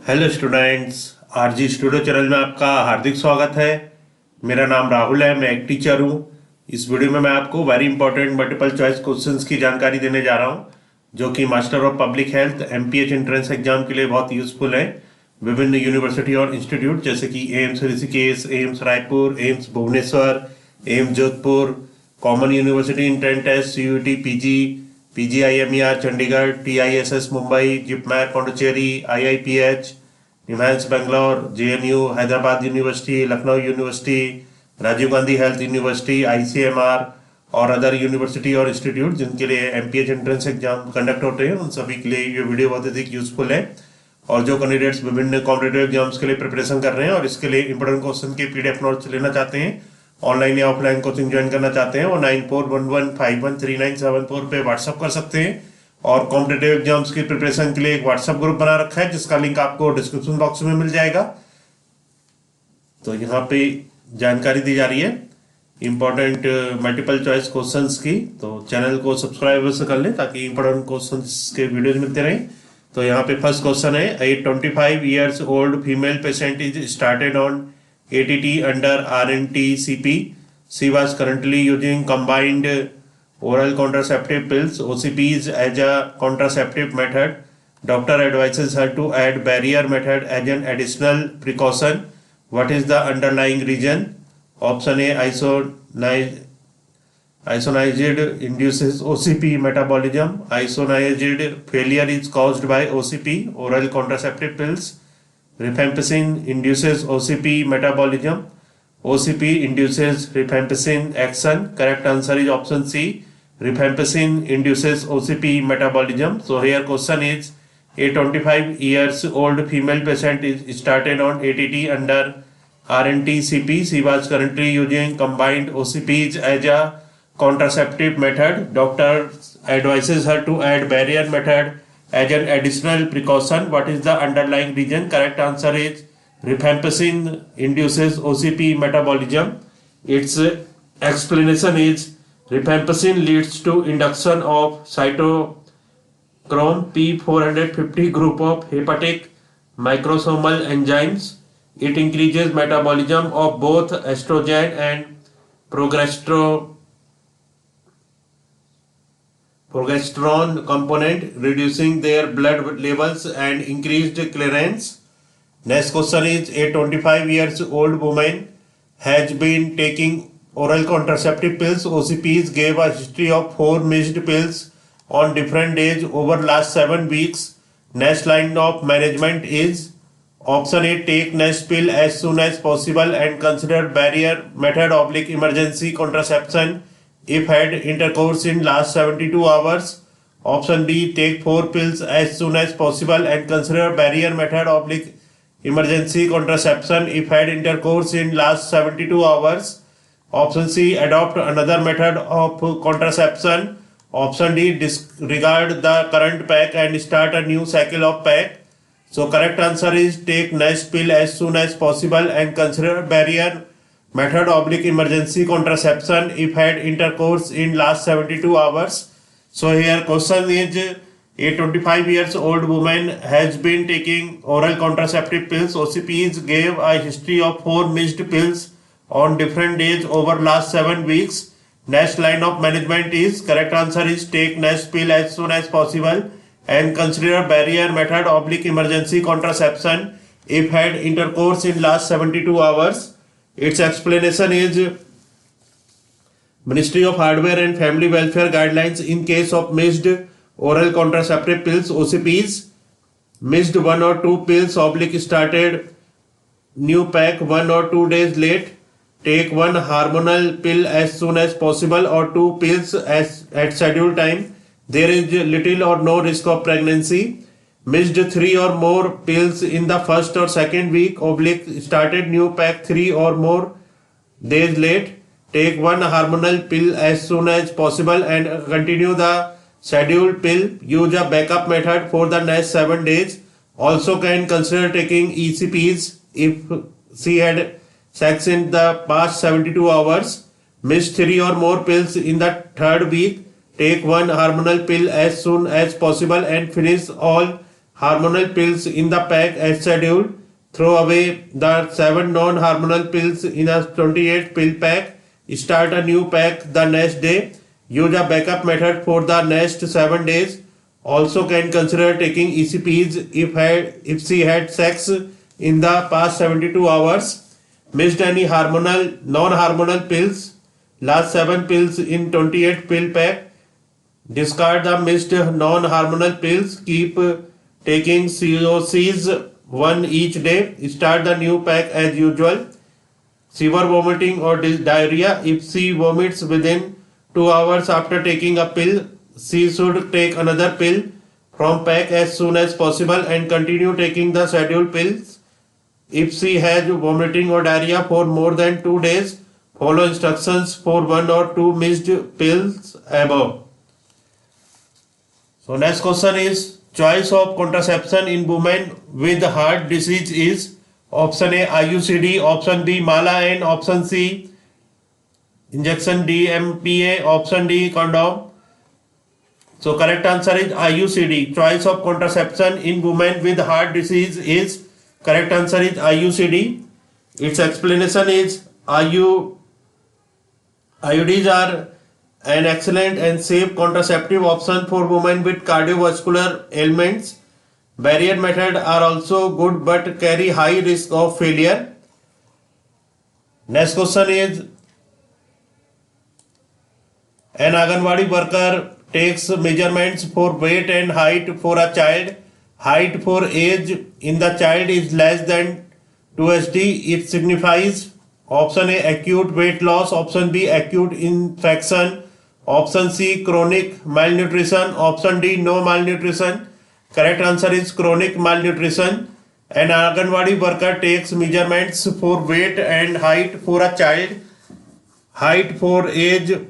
Hello students, RG studio channel में आपका हार्दिक स्वागत है। मेरा नाम राहुल है, मैं एक टीचर हूँ। इस वीडियो में मैं आपको very important multiple choice questions की जानकारी देने जा रहा हूँ, जो कि master of public health MPH entrance exam के लिए बहुत यूजफुल है। विभिन्न यूनिवर्सिटी और इंस्टीट्यूट जैसे कि AIIMS Rishikesh, AIIMS Raipur, AIIMS Bhubaneswar, AIIMS Jodhpur, common university entrance test, CUET, PG, PGIMER Chandigarh, TISS Mumbai, JIPMER Pondicherry, IIPH, NIMS Bangalore, JNU, Hyderabad university, Lucknow university, Rajiv Gandhi health university, ICMR और other university और इंस्टीट्यूट जिनके लिए एमपीएच एंट्रेंस एग्जाम कंडक्ट होते हैं, उन सभी के लिए ये वीडियो बहुत अधिक यूजफुल है। और जो कैंडिडेट्स विभिन्न कॉम्पिटेटिव एग्जाम्स के लिए प्रिपरेशन कर रहे हैं और इसके लिए इंपोर्टेंट क्वेश्चन के पीडीएफ नोट्स लेना चाहते हैं, ऑनलाइन या ऑफलाइन कोचिंग ज्वाइन करना चाहते हैं, वो 9411513974 पे व्हाट्सअप कर सकते हैं। और कॉम्पिटेटिव एग्जाम्स की प्रिपरेशन के लिए एक व्हाट्सअप ग्रुप बना रखा है, जिसका लिंक आपको डिस्क्रिप्शन बॉक्स में मिल जाएगा। तो यहाँ पे जानकारी दी जा रही है इंपॉर्टेंट मल्टीपल चॉइस क्वेश्चंस की, तो चैनल को सब्सक्राइब से कर लें ताकि इंपॉर्टेंट क्वेश्चंस के वीडियोज मिलते रहें। तो यहाँ पे फर्स्ट क्वेश्चन है, ए 25 years old female patient is started on ATT under RNTCP. She was currently using combined oral contraceptive pills (OCPs) as a contraceptive method. Doctor advises her to add barrier method as an additional precaution. What is the underlying reason? Option A, isoniazid induces OCP metabolism. Isoniazid failure is caused by OCP, oral contraceptive pills. Rifampicin induces OCP metabolism. OCP induces rifampicin action. Correct answer is option C. Rifampicin induces OCP metabolism. So here question is, a 25 years old female patient is started on ATT under RNTCP. She was currently using combined OCPs as a contraceptive method. Doctor advises her to add barrier method as an additional precaution. What is the underlying reason? Correct answer is rifampicin induces OCP metabolism. Its explanation is rifampicin leads to induction of cytochrome P450 group of hepatic microsomal enzymes. It increases metabolism of both estrogen and progesterone component, reducing their blood levels and increased clearance. Next question is, a 25 years old woman has been taking oral contraceptive pills (OCPs) gave a history of 4 missed pills on different days over last 7 weeks. Next line of management is option A, take next pill as soon as possible and consider barrier method / emergency contraception if had intercourse in last 72 hours. Option B, take 4 pills as soon as possible and consider barrier method / emergency contraception if had intercourse in last 72 hours. Option C, adopt another method of contraception. Option D, disregard the current pack and start a new cycle of pack. So correct answer is take next pill as soon as possible and consider barrier method / emergency contraception if had intercourse in last 72 hours. So here question is, a 25 years old woman has been taking oral contraceptive pills (OCPs) gave a history of 4 missed pills on different days over last 7 weeks. Next line of management is, correct answer is take next pill as soon as possible and consider barrier method / emergency contraception if had intercourse in last 72 hours. Its explanation is Ministry of Hardware and Family Welfare guidelines in case of missed oral contraceptive pills (OCPs). Missed 1 or 2 pills / started new pack 1 or 2 days late. Take 1 hormonal pill as soon as possible or 2 pills at scheduled time. There is little or no risk of pregnancy. Missed 3 or more pills in the first or second week / started new pack 3 or more days late. Take 1 hormonal pill as soon as possible and continue the scheduled pill. Use a backup method for the next 7 days. Also can consider taking ECPs if she had sex in the past 72 hours. Missed 3 or more pills in the third week. Take 1 hormonal pill as soon as possible and finish all hormonal pills in the pack as scheduled. Throw away the 7 non-hormonal pills in a 28 pill pack. Start a new pack the next day. Use a backup method for the next 7 days. Also can consider taking ECPs if she had sex in the past 72 hours. Missed any non-hormonal pills. Last 7 pills in 28 pill pack. Discard the missed non-hormonal pills. Keep taking COCs one each day. Start the new pack as usual. Severe vomiting or diarrhea. If she vomits within 2 hours after taking a pill, she should take another pill from pack as soon as possible and continue taking the scheduled pills. If she has vomiting or diarrhea for more than 2 days, follow instructions for 1 or 2 missed pills above. So next question is, choice of contraception in women with heart disease is option A IUCD, option B Mala and option C injection, DMPA, option D condom. So correct answer is IUCD. Choice of contraception in women with heart disease is, correct answer is IUCD. Its explanation is IUDs are an excellent and safe contraceptive option for women with cardiovascular ailments. Barrier methods are also good but carry high risk of failure. Next question is, an Anganwadi worker takes measurements for weight and height for a child. Height for age in the child is less than 2 SD. It signifies option A acute weight loss, option B acute infection, option C chronic malnutrition, option D no malnutrition. Correct answer is chronic malnutrition. An Anganwadi worker takes measurements for weight and height for a child. Height for age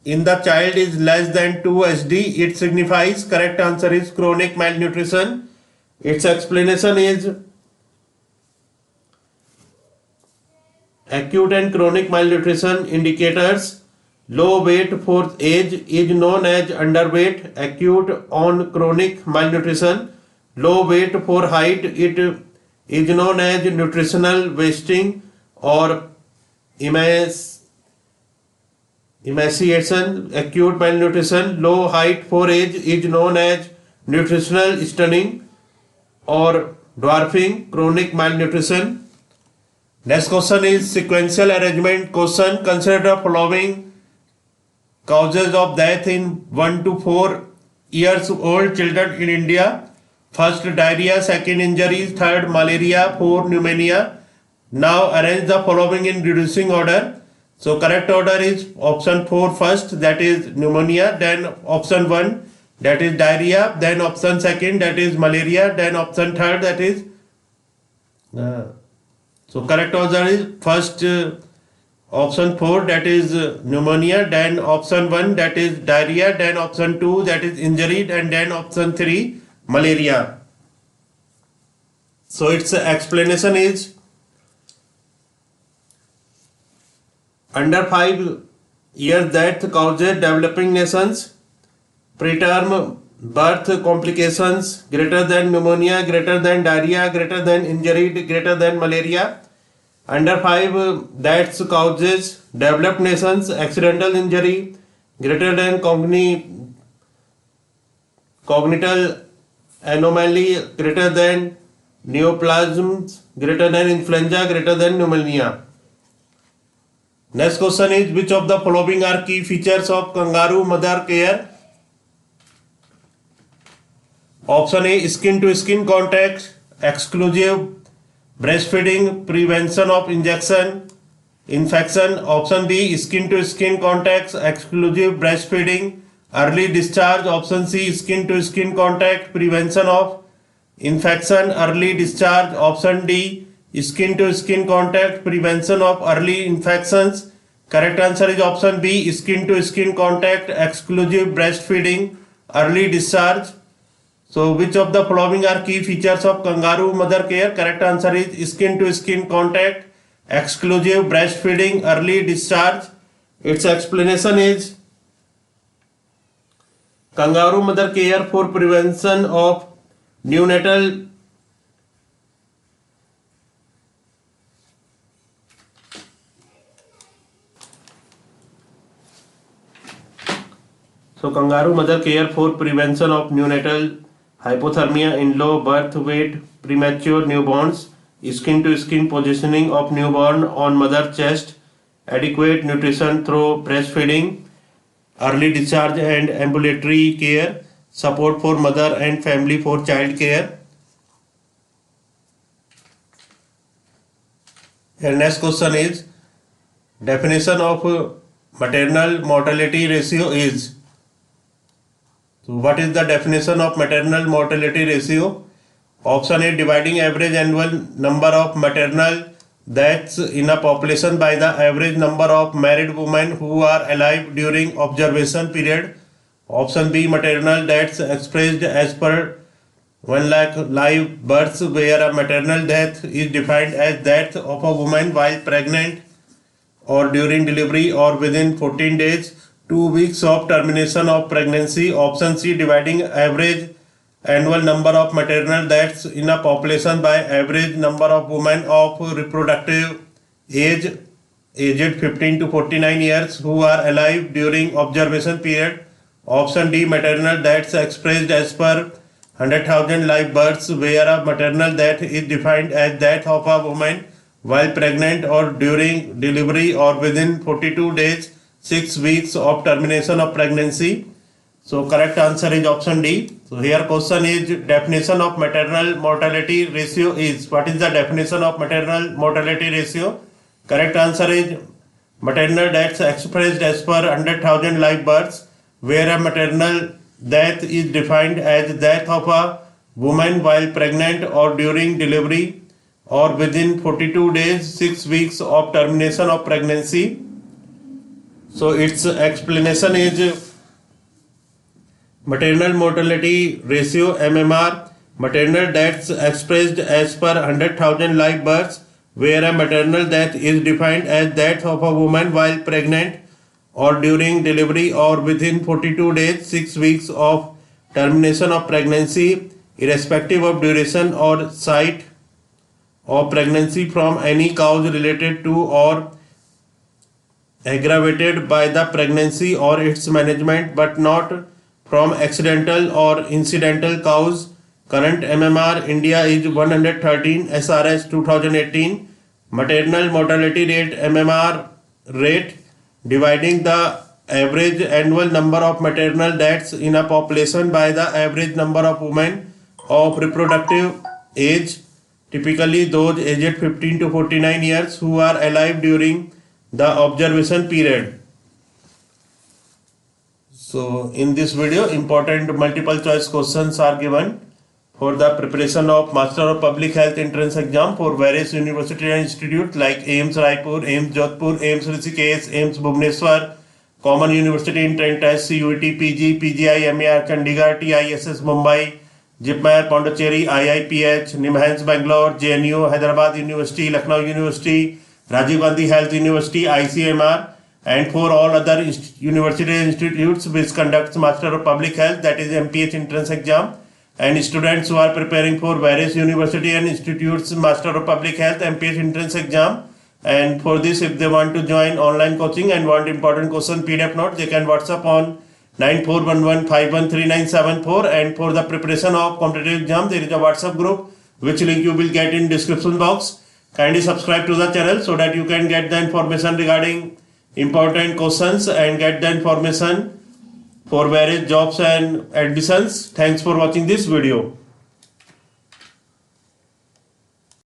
in the child is less than 2 SD. It signifies, correct answer is chronic malnutrition. Its explanation is acute and chronic malnutrition indicators. Low weight for age is known as underweight, acute on chronic malnutrition. Low weight for height, it is known as nutritional wasting or emaciation, acute malnutrition. Low height for age is known as nutritional stunning or dwarfing, chronic malnutrition. Next question is sequential arrangement question. Consider the following causes of death in 1 to 4 years old children in India. First diarrhea, second injuries, third malaria, fourth pneumonia. Now arrange the following in reducing order. So correct order is option 4 first, that is pneumonia, then option 1 that is diarrhea, then option 2 that is malaria, then option 3 that is so correct order is first option 4 that is pneumonia, then option 1 that is diarrhea, then option 2 that is injury, and then option 3 malaria. So its explanation is, under 5 years death causes developing nations, preterm birth complications greater than pneumonia, greater than diarrhea, greater than injury, greater than malaria. Under 5 deaths causes developed nations, accidental injury greater than congenital anomaly, greater than neoplasms, greater than influenza, greater than pneumonia. Next question is, which of the following are key features of kangaroo mother care? Option A skin to skin contact, exclusive breastfeeding, prevention of infection. Option B skin to skin contact, exclusive breastfeeding, early discharge. Option C skin to skin contact, prevention of infection, early discharge. Option D skin to skin contact, prevention of early infections. Correct answer is option B skin to skin contact, exclusive breastfeeding, early discharge. So which of the following are key features of kangaroo mother care? Correct answer is skin to skin contact, exclusive breastfeeding, early discharge. Its explanation is, kangaroo mother care for prevention of Neonatal kangaroo mother care for prevention of neonatal hypothermia in low birth weight premature newborns, skin to skin positioning of newborn on mother chest, adequate nutrition through breastfeeding, early discharge and ambulatory care, support for mother and family for child care. Your next question is definition of maternal mortality ratio is. So what is the definition of maternal mortality ratio? Option A, dividing average annual number of maternal deaths in a population by the average number of married women who are alive during observation period. Option B, maternal deaths expressed as per 1 lakh live births, where a maternal death is defined as death of a woman while pregnant or during delivery or within 14 days, 2 weeks of termination of pregnancy. Option C, dividing average annual number of maternal deaths in a population by average number of women of reproductive age aged 15 to 49 years who are alive during observation period. Option D, maternal deaths expressed as per 100,000 live births, where a maternal death is defined as death of a woman while pregnant or during delivery or within 42 days, 6 weeks of termination of pregnancy. So correct answer is option D. So here question is definition of maternal mortality ratio is. What is the definition of maternal mortality ratio? Correct answer is maternal deaths expressed as per 100,000 live births, where a maternal death is defined as death of a woman while pregnant or during delivery or within 42 days, 6 weeks of termination of pregnancy. So its explanation is maternal mortality ratio MMR, maternal deaths expressed as per 100,000 live births, where a maternal death is defined as death of a woman while pregnant or during delivery or within 42 days, 6 weeks of termination of pregnancy, irrespective of duration or site of pregnancy from any cause related to or aggravated by the pregnancy or its management, but not from accidental or incidental cause. Current MMR India is 113 SRS 2018. Maternal mortality rate MMR rate, dividing the average annual number of maternal deaths in a population by the average number of women of reproductive age, typically those aged 15 to 49 years who are alive during the observation period. So in this video, important multiple choice questions are given for the preparation of Master of Public Health entrance exam for various university and institutes like AIIMS Raipur, AIIMS Jodhpur, AIIMS Rishikesh, AIIMS Bhubaneswar, Common University in Trent Test, CUET, PG, PGI, MER Chandigarh, TISS Mumbai, JIPMER Pondicherry, IIPH, NIMHANS Bangalore, JNU, Hyderabad University, Lucknow University, Rajiv Gandhi Health University, ICMR, and for all other university institutes which conducts Master of Public Health, that is MPH entrance exam, and students who are preparing for various university and institutes Master of Public Health MPH entrance exam. And for this, if they want to join online coaching and want important question PDF note, they can WhatsApp on 9411513974. And for the preparation of competitive exam, there is a WhatsApp group which link you will get in description box. Kindly subscribe to the channel so that you can get the information regarding important questions and get the information for various jobs and admissions. Thanks for watching this video.